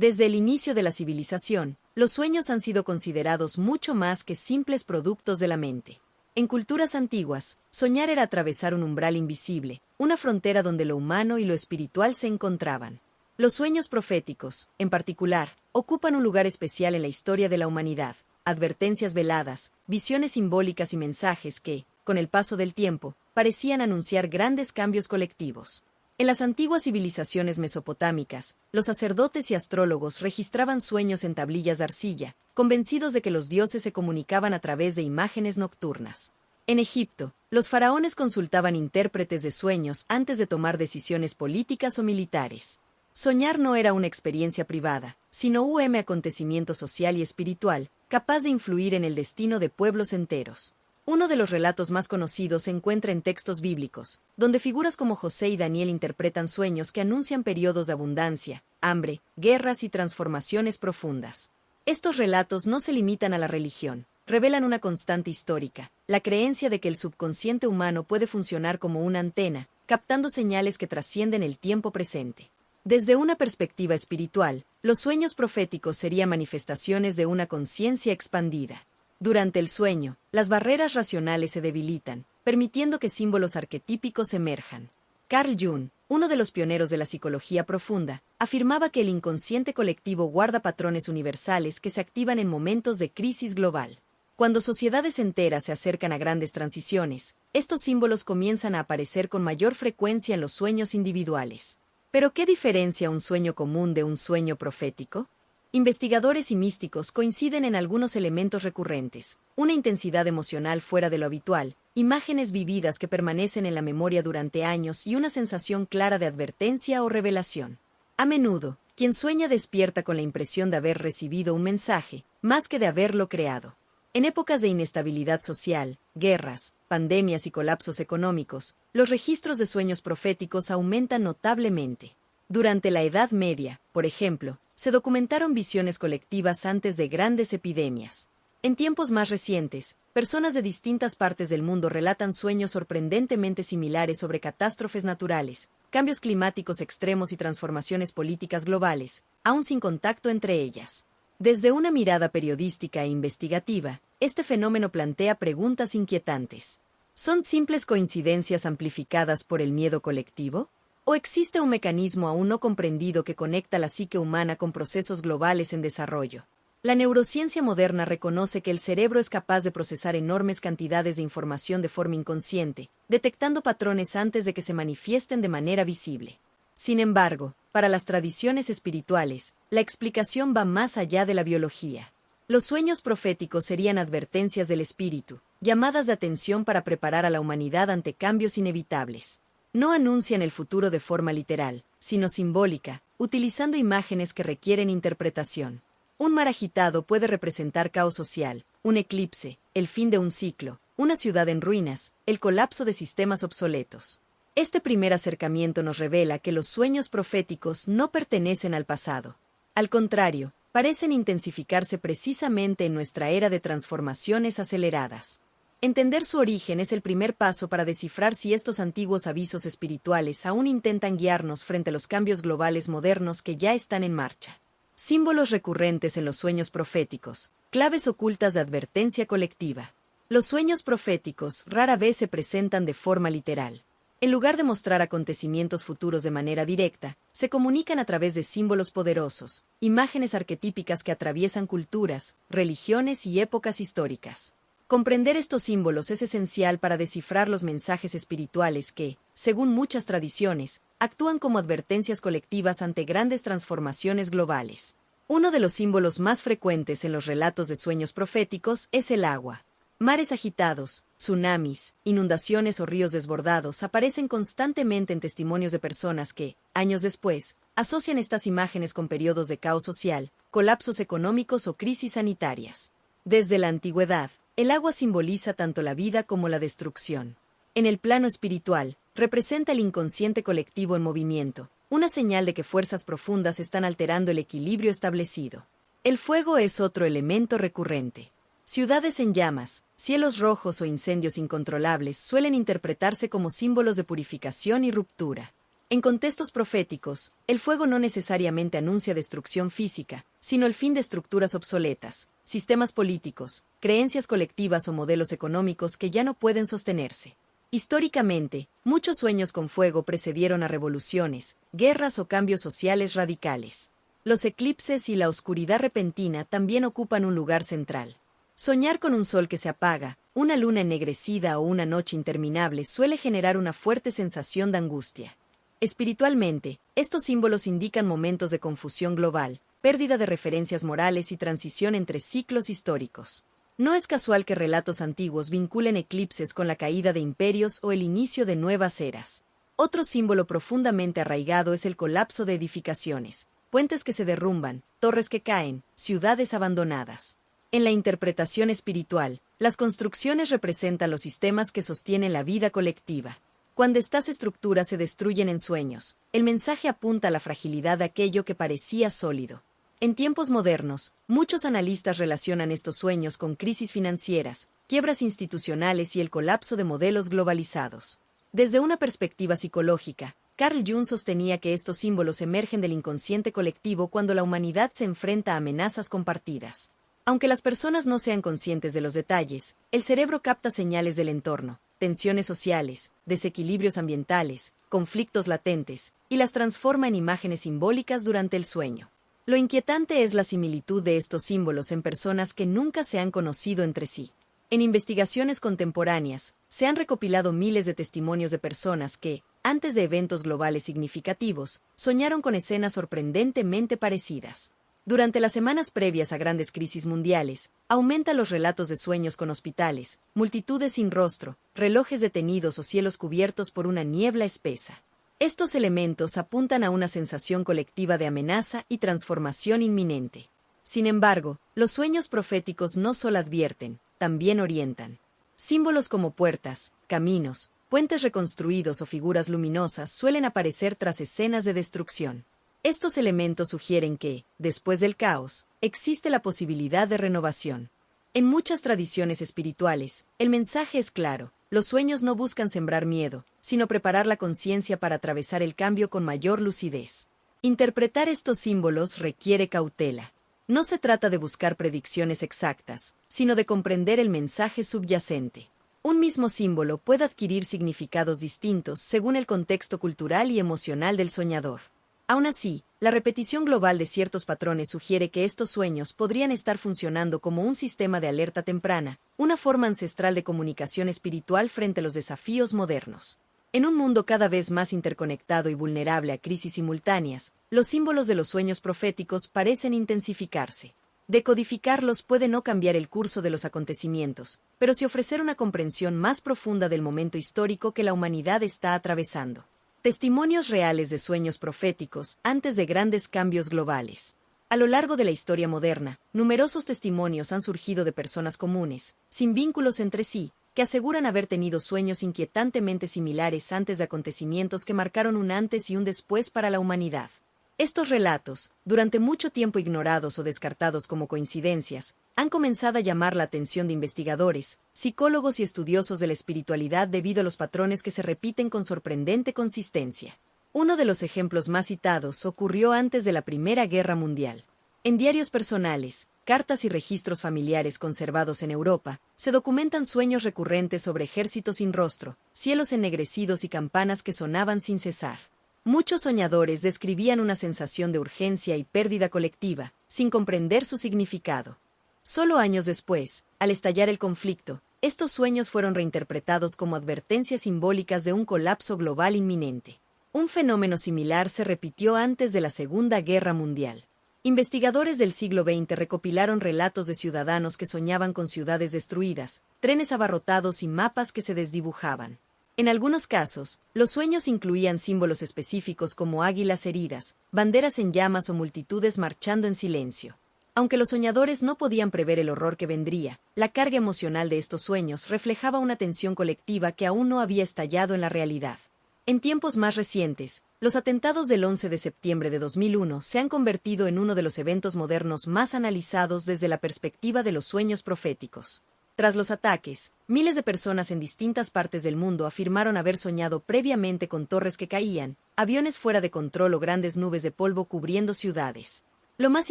Desde el inicio de la civilización, los sueños han sido considerados mucho más que simples productos de la mente. En culturas antiguas, soñar era atravesar un umbral invisible, una frontera donde lo humano y lo espiritual se encontraban. Los sueños proféticos, en particular, ocupan un lugar especial en la historia de la humanidad. Advertencias veladas, visiones simbólicas y mensajes que, con el paso del tiempo, parecían anunciar grandes cambios colectivos. En las antiguas civilizaciones mesopotámicas, los sacerdotes y astrólogos registraban sueños en tablillas de arcilla, convencidos de que los dioses se comunicaban a través de imágenes nocturnas. En Egipto, los faraones consultaban intérpretes de sueños antes de tomar decisiones políticas o militares. Soñar no era una experiencia privada, sino un acontecimiento social y espiritual, capaz de influir en el destino de pueblos enteros. Uno de los relatos más conocidos se encuentra en textos bíblicos, donde figuras como José y Daniel interpretan sueños que anuncian periodos de abundancia, hambre, guerras y transformaciones profundas. Estos relatos no se limitan a la religión, revelan una constante histórica, la creencia de que el subconsciente humano puede funcionar como una antena, captando señales que trascienden el tiempo presente. Desde una perspectiva espiritual, los sueños proféticos serían manifestaciones de una conciencia expandida. Durante el sueño, las barreras racionales se debilitan, permitiendo que símbolos arquetípicos emerjan. Carl Jung, uno de los pioneros de la psicología profunda, afirmaba que el inconsciente colectivo guarda patrones universales que se activan en momentos de crisis global. Cuando sociedades enteras se acercan a grandes transiciones, estos símbolos comienzan a aparecer con mayor frecuencia en los sueños individuales. ¿Pero qué diferencia un sueño común de un sueño profético? Investigadores y místicos coinciden en algunos elementos recurrentes: una intensidad emocional fuera de lo habitual, imágenes vividas que permanecen en la memoria durante años y una sensación clara de advertencia o revelación. A menudo, quien sueña despierta con la impresión de haber recibido un mensaje, más que de haberlo creado. En épocas de inestabilidad social, guerras, pandemias y colapsos económicos, los registros de sueños proféticos aumentan notablemente. Durante la Edad Media, por ejemplo, se documentaron visiones colectivas antes de grandes epidemias. En tiempos más recientes, personas de distintas partes del mundo relatan sueños sorprendentemente similares sobre catástrofes naturales, cambios climáticos extremos y transformaciones políticas globales, aún sin contacto entre ellas. Desde una mirada periodística e investigativa, este fenómeno plantea preguntas inquietantes. ¿Son simples coincidencias amplificadas por el miedo colectivo? ¿O existe un mecanismo aún no comprendido que conecta la psique humana con procesos globales en desarrollo? La neurociencia moderna reconoce que el cerebro es capaz de procesar enormes cantidades de información de forma inconsciente, detectando patrones antes de que se manifiesten de manera visible. Sin embargo, para las tradiciones espirituales, la explicación va más allá de la biología. Los sueños proféticos serían advertencias del espíritu, llamadas de atención para preparar a la humanidad ante cambios inevitables. No anuncian el futuro de forma literal, sino simbólica, utilizando imágenes que requieren interpretación. Un mar agitado puede representar caos social, un eclipse, el fin de un ciclo, una ciudad en ruinas, el colapso de sistemas obsoletos. Este primer acercamiento nos revela que los sueños proféticos no pertenecen al pasado. Al contrario, parecen intensificarse precisamente en nuestra era de transformaciones aceleradas. Entender su origen es el primer paso para descifrar si estos antiguos avisos espirituales aún intentan guiarnos frente a los cambios globales modernos que ya están en marcha. Símbolos recurrentes en los sueños proféticos, claves ocultas de advertencia colectiva. Los sueños proféticos rara vez se presentan de forma literal. En lugar de mostrar acontecimientos futuros de manera directa, se comunican a través de símbolos poderosos, imágenes arquetípicas que atraviesan culturas, religiones y épocas históricas. Comprender estos símbolos es esencial para descifrar los mensajes espirituales que, según muchas tradiciones, actúan como advertencias colectivas ante grandes transformaciones globales. Uno de los símbolos más frecuentes en los relatos de sueños proféticos es el agua. Mares agitados, tsunamis, inundaciones o ríos desbordados aparecen constantemente en testimonios de personas que, años después, asocian estas imágenes con periodos de caos social, colapsos económicos o crisis sanitarias. Desde la antigüedad, el agua simboliza tanto la vida como la destrucción. En el plano espiritual, representa el inconsciente colectivo en movimiento, una señal de que fuerzas profundas están alterando el equilibrio establecido. El fuego es otro elemento recurrente. Ciudades en llamas, cielos rojos o incendios incontrolables suelen interpretarse como símbolos de purificación y ruptura. En contextos proféticos, el fuego no necesariamente anuncia destrucción física, sino el fin de estructuras obsoletas, sistemas políticos, creencias colectivas o modelos económicos que ya no pueden sostenerse. Históricamente, muchos sueños con fuego precedieron a revoluciones, guerras o cambios sociales radicales. Los eclipses y la oscuridad repentina también ocupan un lugar central. Soñar con un sol que se apaga, una luna ennegrecida o una noche interminable suele generar una fuerte sensación de angustia. Espiritualmente, estos símbolos indican momentos de confusión global, pérdida de referencias morales y transición entre ciclos históricos. No es casual que relatos antiguos vinculen eclipses con la caída de imperios o el inicio de nuevas eras. Otro símbolo profundamente arraigado es el colapso de edificaciones, puentes que se derrumban, torres que caen, ciudades abandonadas. En la interpretación espiritual, las construcciones representan los sistemas que sostienen la vida colectiva. Cuando estas estructuras se destruyen en sueños, el mensaje apunta a la fragilidad de aquello que parecía sólido. En tiempos modernos, muchos analistas relacionan estos sueños con crisis financieras, quiebras institucionales y el colapso de modelos globalizados. Desde una perspectiva psicológica, Carl Jung sostenía que estos símbolos emergen del inconsciente colectivo cuando la humanidad se enfrenta a amenazas compartidas. Aunque las personas no sean conscientes de los detalles, el cerebro capta señales del entorno, tensiones sociales, desequilibrios ambientales, conflictos latentes, y las transforma en imágenes simbólicas durante el sueño. Lo inquietante es la similitud de estos símbolos en personas que nunca se han conocido entre sí. En investigaciones contemporáneas, se han recopilado miles de testimonios de personas que, antes de eventos globales significativos, soñaron con escenas sorprendentemente parecidas. Durante las semanas previas a grandes crisis mundiales, aumentan los relatos de sueños con hospitales, multitudes sin rostro, relojes detenidos o cielos cubiertos por una niebla espesa. Estos elementos apuntan a una sensación colectiva de amenaza y transformación inminente. Sin embargo, los sueños proféticos no solo advierten, también orientan. Símbolos como puertas, caminos, puentes reconstruidos o figuras luminosas suelen aparecer tras escenas de destrucción. Estos elementos sugieren que, después del caos, existe la posibilidad de renovación. En muchas tradiciones espirituales, el mensaje es claro: los sueños no buscan sembrar miedo, sino preparar la conciencia para atravesar el cambio con mayor lucidez. Interpretar estos símbolos requiere cautela. No se trata de buscar predicciones exactas, sino de comprender el mensaje subyacente. Un mismo símbolo puede adquirir significados distintos según el contexto cultural y emocional del soñador. Aún así, la repetición global de ciertos patrones sugiere que estos sueños podrían estar funcionando como un sistema de alerta temprana, una forma ancestral de comunicación espiritual frente a los desafíos modernos. En un mundo cada vez más interconectado y vulnerable a crisis simultáneas, los símbolos de los sueños proféticos parecen intensificarse. Decodificarlos puede no cambiar el curso de los acontecimientos, pero sí ofrecer una comprensión más profunda del momento histórico que la humanidad está atravesando. Testimonios reales de sueños proféticos antes de grandes cambios globales. A lo largo de la historia moderna, numerosos testimonios han surgido de personas comunes, sin vínculos entre sí, que aseguran haber tenido sueños inquietantemente similares antes de acontecimientos que marcaron un antes y un después para la humanidad. Estos relatos, durante mucho tiempo ignorados o descartados como coincidencias, han comenzado a llamar la atención de investigadores, psicólogos y estudiosos de la espiritualidad debido a los patrones que se repiten con sorprendente consistencia. Uno de los ejemplos más citados ocurrió antes de la Primera Guerra Mundial. En diarios personales, cartas y registros familiares conservados en Europa, se documentan sueños recurrentes sobre ejércitos sin rostro, cielos ennegrecidos y campanas que sonaban sin cesar. Muchos soñadores describían una sensación de urgencia y pérdida colectiva, sin comprender su significado. Solo años después, al estallar el conflicto, estos sueños fueron reinterpretados como advertencias simbólicas de un colapso global inminente. Un fenómeno similar se repitió antes de la Segunda Guerra Mundial. Investigadores del siglo XX recopilaron relatos de ciudadanos que soñaban con ciudades destruidas, trenes abarrotados y mapas que se desdibujaban. En algunos casos, los sueños incluían símbolos específicos como águilas heridas, banderas en llamas o multitudes marchando en silencio. Aunque los soñadores no podían prever el horror que vendría, la carga emocional de estos sueños reflejaba una tensión colectiva que aún no había estallado en la realidad. En tiempos más recientes, los atentados del 11 de septiembre de 2001 se han convertido en uno de los eventos modernos más analizados desde la perspectiva de los sueños proféticos. Tras los ataques, miles de personas en distintas partes del mundo afirmaron haber soñado previamente con torres que caían, aviones fuera de control o grandes nubes de polvo cubriendo ciudades. Lo más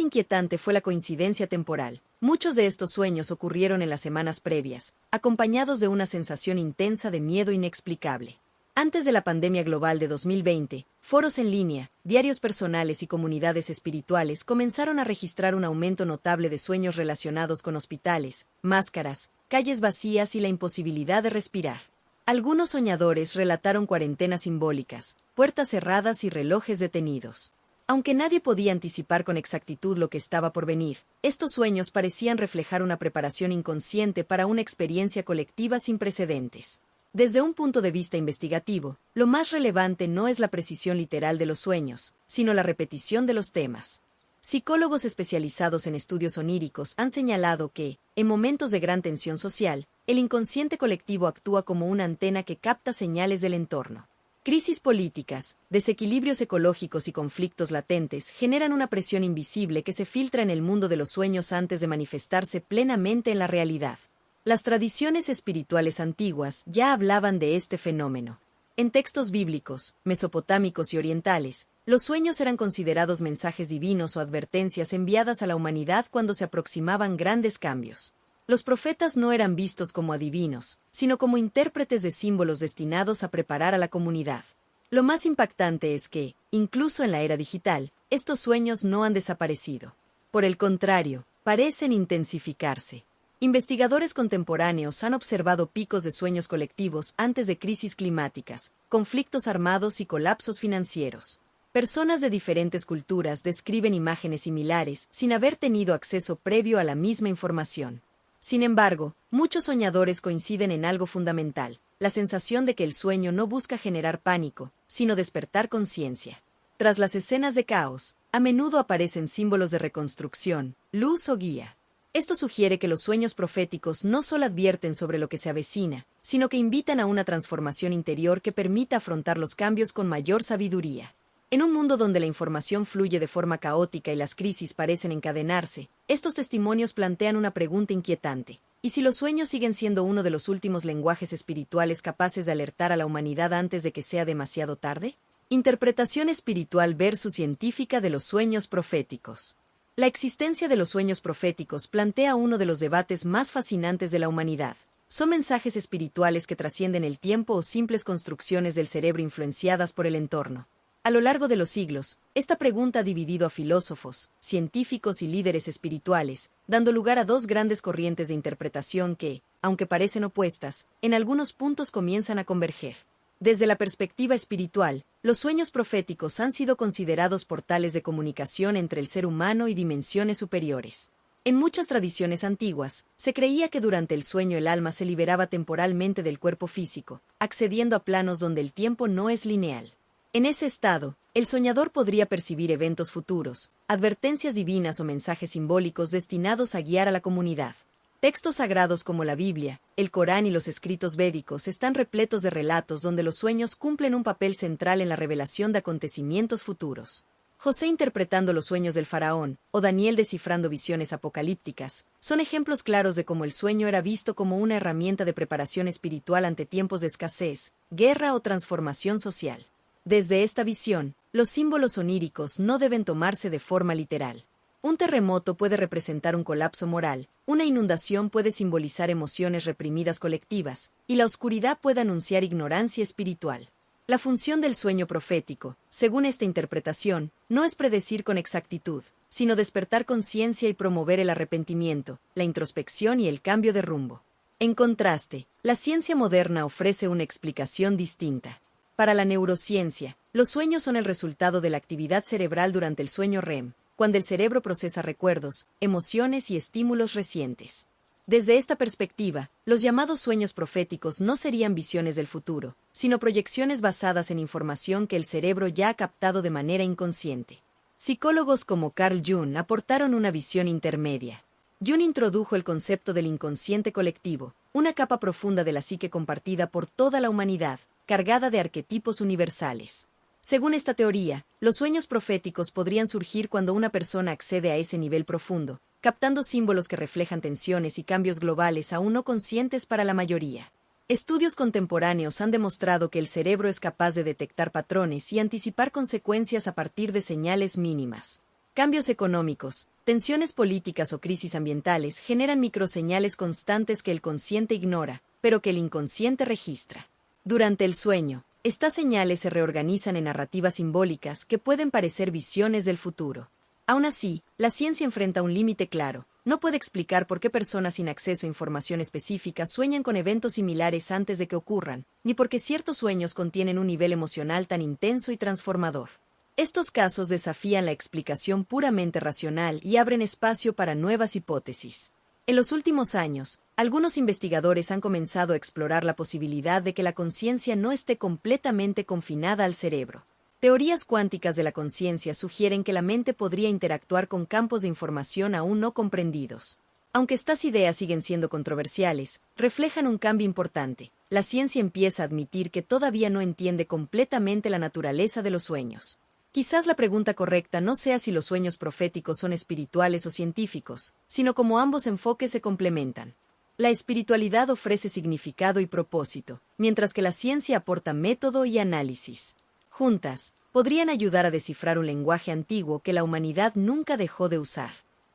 inquietante fue la coincidencia temporal. Muchos de estos sueños ocurrieron en las semanas previas, acompañados de una sensación intensa de miedo inexplicable. Antes de la pandemia global de 2020, foros en línea, diarios personales y comunidades espirituales comenzaron a registrar un aumento notable de sueños relacionados con hospitales, máscaras, calles vacías y la imposibilidad de respirar. Algunos soñadores relataron cuarentenas simbólicas, puertas cerradas y relojes detenidos. Aunque nadie podía anticipar con exactitud lo que estaba por venir, estos sueños parecían reflejar una preparación inconsciente para una experiencia colectiva sin precedentes. Desde un punto de vista investigativo, lo más relevante no es la precisión literal de los sueños, sino la repetición de los temas. Psicólogos especializados en estudios oníricos han señalado que, en momentos de gran tensión social, el inconsciente colectivo actúa como una antena que capta señales del entorno. Crisis políticas, desequilibrios ecológicos y conflictos latentes generan una presión invisible que se filtra en el mundo de los sueños antes de manifestarse plenamente en la realidad. Las tradiciones espirituales antiguas ya hablaban de este fenómeno. En textos bíblicos, mesopotámicos y orientales, los sueños eran considerados mensajes divinos o advertencias enviadas a la humanidad cuando se aproximaban grandes cambios. Los profetas no eran vistos como adivinos, sino como intérpretes de símbolos destinados a preparar a la comunidad. Lo más impactante es que, incluso en la era digital, estos sueños no han desaparecido. Por el contrario, parecen intensificarse. Investigadores contemporáneos han observado picos de sueños colectivos antes de crisis climáticas, conflictos armados y colapsos financieros. Personas de diferentes culturas describen imágenes similares sin haber tenido acceso previo a la misma información. Sin embargo, muchos soñadores coinciden en algo fundamental, la sensación de que el sueño no busca generar pánico, sino despertar conciencia. Tras las escenas de caos, a menudo aparecen símbolos de reconstrucción, luz o guía. Esto sugiere que los sueños proféticos no solo advierten sobre lo que se avecina, sino que invitan a una transformación interior que permita afrontar los cambios con mayor sabiduría. En un mundo donde la información fluye de forma caótica y las crisis parecen encadenarse, estos testimonios plantean una pregunta inquietante. ¿Y si los sueños siguen siendo uno de los últimos lenguajes espirituales capaces de alertar a la humanidad antes de que sea demasiado tarde? Interpretación espiritual versus científica de los sueños proféticos. La existencia de los sueños proféticos plantea uno de los debates más fascinantes de la humanidad. ¿Son mensajes espirituales que trascienden el tiempo o simples construcciones del cerebro influenciadas por el entorno? A lo largo de los siglos, esta pregunta ha dividido a filósofos, científicos y líderes espirituales, dando lugar a dos grandes corrientes de interpretación que, aunque parecen opuestas, en algunos puntos comienzan a converger. Desde la perspectiva espiritual, los sueños proféticos han sido considerados portales de comunicación entre el ser humano y dimensiones superiores. En muchas tradiciones antiguas, se creía que durante el sueño el alma se liberaba temporalmente del cuerpo físico, accediendo a planos donde el tiempo no es lineal. En ese estado, el soñador podría percibir eventos futuros, advertencias divinas o mensajes simbólicos destinados a guiar a la comunidad. Textos sagrados como la Biblia, el Corán y los escritos védicos están repletos de relatos donde los sueños cumplen un papel central en la revelación de acontecimientos futuros. José interpretando los sueños del faraón, o Daniel descifrando visiones apocalípticas, son ejemplos claros de cómo el sueño era visto como una herramienta de preparación espiritual ante tiempos de escasez, guerra o transformación social. Desde esta visión, los símbolos oníricos no deben tomarse de forma literal. Un terremoto puede representar un colapso moral, una inundación puede simbolizar emociones reprimidas colectivas, y la oscuridad puede anunciar ignorancia espiritual. La función del sueño profético, según esta interpretación, no es predecir con exactitud, sino despertar conciencia y promover el arrepentimiento, la introspección y el cambio de rumbo. En contraste, la ciencia moderna ofrece una explicación distinta. Para la neurociencia, los sueños son el resultado de la actividad cerebral durante el sueño REM, cuando el cerebro procesa recuerdos, emociones y estímulos recientes. Desde esta perspectiva, los llamados sueños proféticos no serían visiones del futuro, sino proyecciones basadas en información que el cerebro ya ha captado de manera inconsciente. Psicólogos como Carl Jung aportaron una visión intermedia. Jung introdujo el concepto del inconsciente colectivo, una capa profunda de la psique compartida por toda la humanidad, cargada de arquetipos universales. Según esta teoría, los sueños proféticos podrían surgir cuando una persona accede a ese nivel profundo, captando símbolos que reflejan tensiones y cambios globales aún no conscientes para la mayoría. Estudios contemporáneos han demostrado que el cerebro es capaz de detectar patrones y anticipar consecuencias a partir de señales mínimas. Cambios económicos, tensiones políticas o crisis ambientales generan microseñales constantes que el consciente ignora, pero que el inconsciente registra. Durante el sueño, estas señales se reorganizan en narrativas simbólicas que pueden parecer visiones del futuro. Aún así, la ciencia enfrenta un límite claro. No puede explicar por qué personas sin acceso a información específica sueñan con eventos similares antes de que ocurran, ni por qué ciertos sueños contienen un nivel emocional tan intenso y transformador. Estos casos desafían la explicación puramente racional y abren espacio para nuevas hipótesis. En los últimos años, algunos investigadores han comenzado a explorar la posibilidad de que la conciencia no esté completamente confinada al cerebro. Teorías cuánticas de la conciencia sugieren que la mente podría interactuar con campos de información aún no comprendidos. Aunque estas ideas siguen siendo controversiales, reflejan un cambio importante. La ciencia empieza a admitir que todavía no entiende completamente la naturaleza de los sueños. Quizás la pregunta correcta no sea si los sueños proféticos son espirituales o científicos, sino cómo ambos enfoques se complementan. La espiritualidad ofrece significado y propósito, mientras que la ciencia aporta método y análisis. Juntas, podrían ayudar a descifrar un lenguaje antiguo que la humanidad nunca dejó de usar.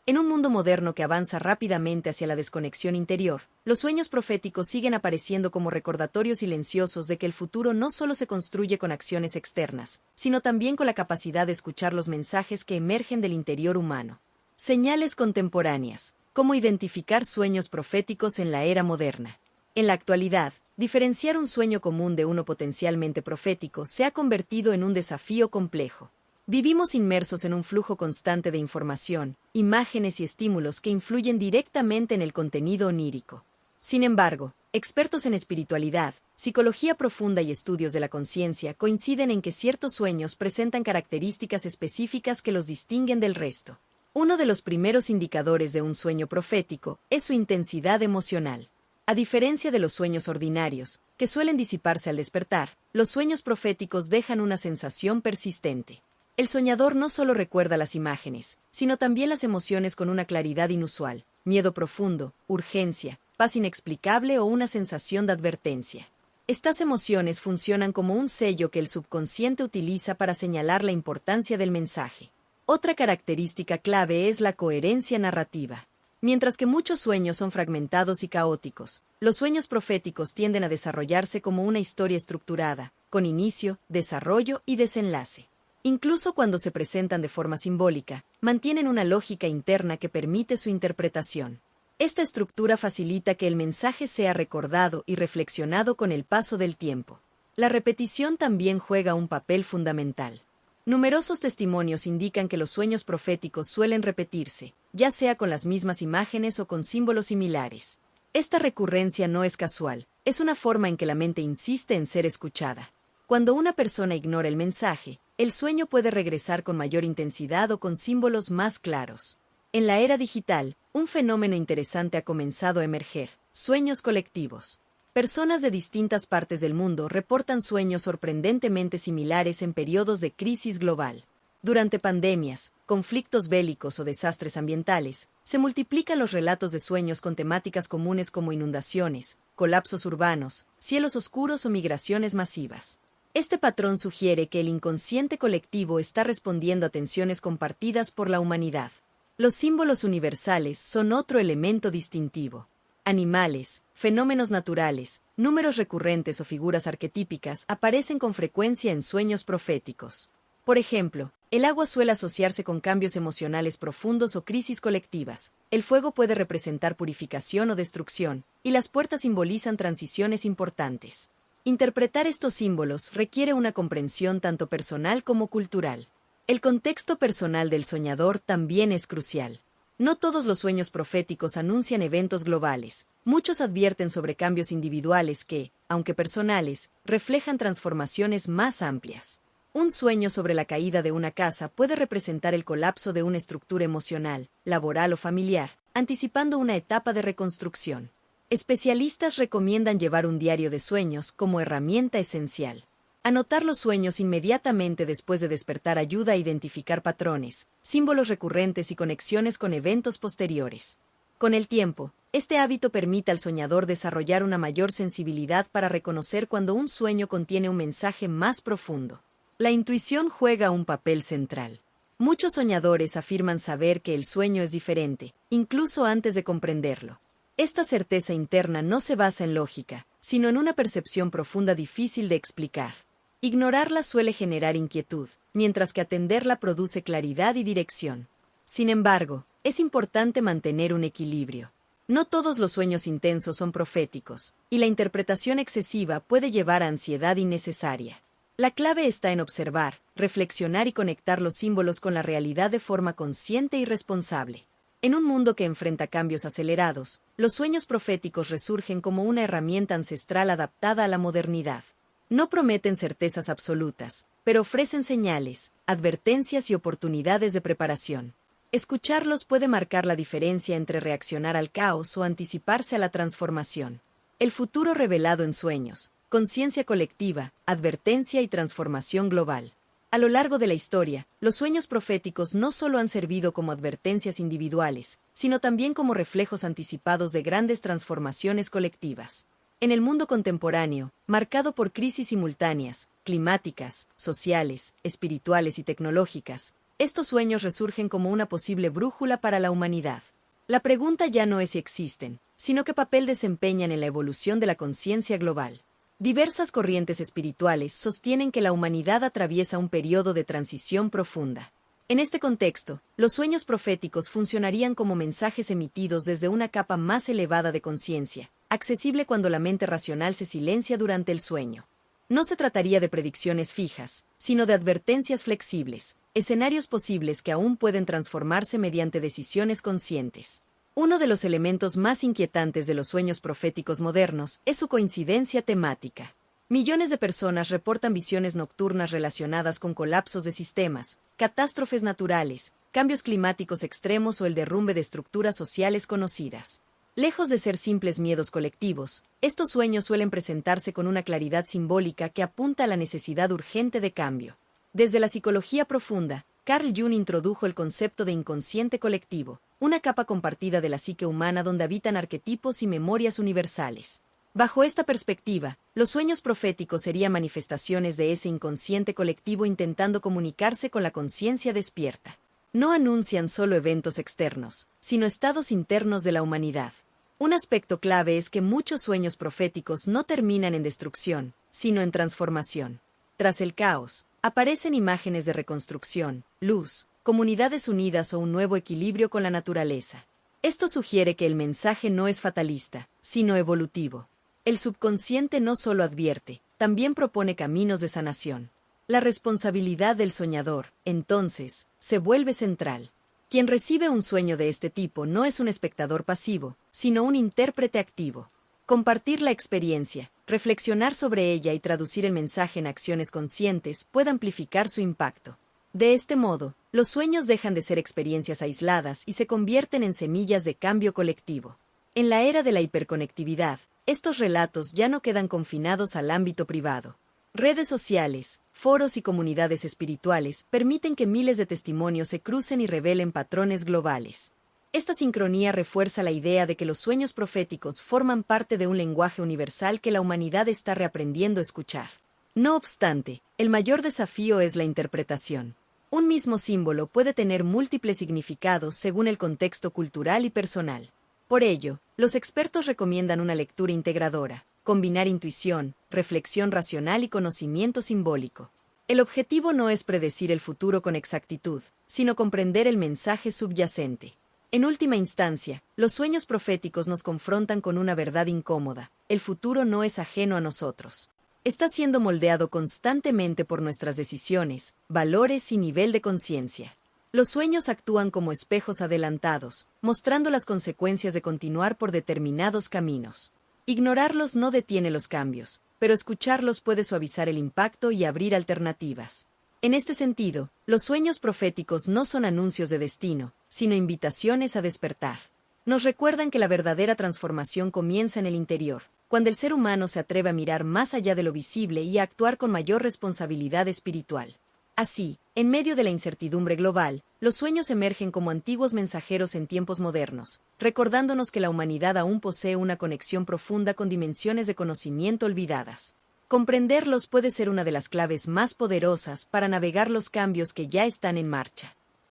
En un mundo moderno que avanza rápidamente hacia la desconexión interior, los sueños proféticos siguen apareciendo como recordatorios silenciosos de que el futuro no solo se construye con acciones externas, sino también con la capacidad de escuchar los mensajes que emergen del interior humano. Señales contemporáneas. ¿Cómo identificar sueños proféticos en la era moderna? En la actualidad, diferenciar un sueño común de uno potencialmente profético se ha convertido en un desafío complejo. Vivimos inmersos en un flujo constante de información, imágenes y estímulos que influyen directamente en el contenido onírico. Sin embargo, expertos en espiritualidad, psicología profunda y estudios de la conciencia coinciden en que ciertos sueños presentan características específicas que los distinguen del resto. Uno de los primeros indicadores de un sueño profético es su intensidad emocional. A diferencia de los sueños ordinarios, que suelen disiparse al despertar, los sueños proféticos dejan una sensación persistente. El soñador no solo recuerda las imágenes, sino también las emociones con una claridad inusual, miedo profundo, urgencia, paz inexplicable o una sensación de advertencia. Estas emociones funcionan como un sello que el subconsciente utiliza para señalar la importancia del mensaje. Otra característica clave es la coherencia narrativa. Mientras que muchos sueños son fragmentados y caóticos, los sueños proféticos tienden a desarrollarse como una historia estructurada, con inicio, desarrollo y desenlace. Incluso cuando se presentan de forma simbólica, mantienen una lógica interna que permite su interpretación. Esta estructura facilita que el mensaje sea recordado y reflexionado con el paso del tiempo. La repetición también juega un papel fundamental. Numerosos testimonios indican que los sueños proféticos suelen repetirse, ya sea con las mismas imágenes o con símbolos similares. Esta recurrencia no es casual, es una forma en que la mente insiste en ser escuchada. Cuando una persona ignora el mensaje, el sueño puede regresar con mayor intensidad o con símbolos más claros. En la era digital, un fenómeno interesante ha comenzado a emerger: sueños colectivos. Personas de distintas partes del mundo reportan sueños sorprendentemente similares en periodos de crisis global. Durante pandemias, conflictos bélicos o desastres ambientales, se multiplican los relatos de sueños con temáticas comunes como inundaciones, colapsos urbanos, cielos oscuros o migraciones masivas. Este patrón sugiere que el inconsciente colectivo está respondiendo a tensiones compartidas por la humanidad. Los símbolos universales son otro elemento distintivo. Animales, fenómenos naturales, números recurrentes o figuras arquetípicas aparecen con frecuencia en sueños proféticos. Por ejemplo, el agua suele asociarse con cambios emocionales profundos o crisis colectivas, el fuego puede representar purificación o destrucción, y las puertas simbolizan transiciones importantes. Interpretar estos símbolos requiere una comprensión tanto personal como cultural. El contexto personal del soñador también es crucial. No todos los sueños proféticos anuncian eventos globales. Muchos advierten sobre cambios individuales que, aunque personales, reflejan transformaciones más amplias. Un sueño sobre la caída de una casa puede representar el colapso de una estructura emocional, laboral o familiar, anticipando una etapa de reconstrucción. Especialistas recomiendan llevar un diario de sueños como herramienta esencial. Anotar los sueños inmediatamente después de despertar ayuda a identificar patrones, símbolos recurrentes y conexiones con eventos posteriores. Con el tiempo, este hábito permite al soñador desarrollar una mayor sensibilidad para reconocer cuando un sueño contiene un mensaje más profundo. La intuición juega un papel central. Muchos soñadores afirman saber que el sueño es diferente, incluso antes de comprenderlo. Esta certeza interna no se basa en lógica, sino en una percepción profunda difícil de explicar. Ignorarla suele generar inquietud, mientras que atenderla produce claridad y dirección. Sin embargo, es importante mantener un equilibrio. No todos los sueños intensos son proféticos, y la interpretación excesiva puede llevar a ansiedad innecesaria. La clave está en observar, reflexionar y conectar los símbolos con la realidad de forma consciente y responsable. En un mundo que enfrenta cambios acelerados, los sueños proféticos resurgen como una herramienta ancestral adaptada a la modernidad. No prometen certezas absolutas, pero ofrecen señales, advertencias y oportunidades de preparación. Escucharlos puede marcar la diferencia entre reaccionar al caos o anticiparse a la transformación. El futuro revelado en sueños, conciencia colectiva, advertencia y transformación global. A lo largo de la historia, los sueños proféticos no solo han servido como advertencias individuales, sino también como reflejos anticipados de grandes transformaciones colectivas. En el mundo contemporáneo, marcado por crisis simultáneas, climáticas, sociales, espirituales y tecnológicas, estos sueños resurgen como una posible brújula para la humanidad. La pregunta ya no es si existen, sino qué papel desempeñan en la evolución de la conciencia global. Diversas corrientes espirituales sostienen que la humanidad atraviesa un periodo de transición profunda. En este contexto, los sueños proféticos funcionarían como mensajes emitidos desde una capa más elevada de conciencia, accesible cuando la mente racional se silencia durante el sueño. No se trataría de predicciones fijas, sino de advertencias flexibles, escenarios posibles que aún pueden transformarse mediante decisiones conscientes. Uno de los elementos más inquietantes de los sueños proféticos modernos es su coincidencia temática. Millones de personas reportan visiones nocturnas relacionadas con colapsos de sistemas, catástrofes naturales, cambios climáticos extremos o el derrumbe de estructuras sociales conocidas. Lejos de ser simples miedos colectivos, estos sueños suelen presentarse con una claridad simbólica que apunta a la necesidad urgente de cambio. Desde la psicología profunda, Carl Jung introdujo el concepto de inconsciente colectivo, una capa compartida de la psique humana donde habitan arquetipos y memorias universales. Bajo esta perspectiva, los sueños proféticos serían manifestaciones de ese inconsciente colectivo intentando comunicarse con la conciencia despierta. No anuncian solo eventos externos, sino estados internos de la humanidad. Un aspecto clave es que muchos sueños proféticos no terminan en destrucción, sino en transformación. Tras el caos, aparecen imágenes de reconstrucción, luz, comunidades unidas o un nuevo equilibrio con la naturaleza. Esto sugiere que el mensaje no es fatalista, sino evolutivo. El subconsciente no solo advierte, también propone caminos de sanación. La responsabilidad del soñador, entonces, se vuelve central. Quien recibe un sueño de este tipo no es un espectador pasivo, sino un intérprete activo. Compartir la experiencia, reflexionar sobre ella y traducir el mensaje en acciones conscientes puede amplificar su impacto. De este modo, los sueños dejan de ser experiencias aisladas y se convierten en semillas de cambio colectivo. En la era de la hiperconectividad, estos relatos ya no quedan confinados al ámbito privado. Redes sociales, foros y comunidades espirituales permiten que miles de testimonios se crucen y revelen patrones globales. Esta sincronía refuerza la idea de que los sueños proféticos forman parte de un lenguaje universal que la humanidad está reaprendiendo a escuchar. No obstante, el mayor desafío es la interpretación. Un mismo símbolo puede tener múltiples significados según el contexto cultural y personal. Por ello, los expertos recomiendan una lectura integradora, combinar intuición, reflexión racional y conocimiento simbólico. El objetivo no es predecir el futuro con exactitud, sino comprender el mensaje subyacente. En última instancia, los sueños proféticos nos confrontan con una verdad incómoda: el futuro no es ajeno a nosotros. Está siendo moldeado constantemente por nuestras decisiones, valores y nivel de conciencia. Los sueños actúan como espejos adelantados, mostrando las consecuencias de continuar por determinados caminos. Ignorarlos no detiene los cambios, pero escucharlos puede suavizar el impacto y abrir alternativas. En este sentido, los sueños proféticos no son anuncios de destino, sino invitaciones a despertar. Nos recuerdan que la verdadera transformación comienza en el interior, cuando el ser humano se atreve a mirar más allá de lo visible y a actuar con mayor responsabilidad espiritual. Así, en medio de la incertidumbre global, los sueños emergen como antiguos mensajeros en tiempos modernos, recordándonos que la humanidad aún posee una conexión profunda con dimensiones de conocimiento olvidadas. Comprenderlos puede ser una de las claves más poderosas para navegar los cambios que ya están en marcha.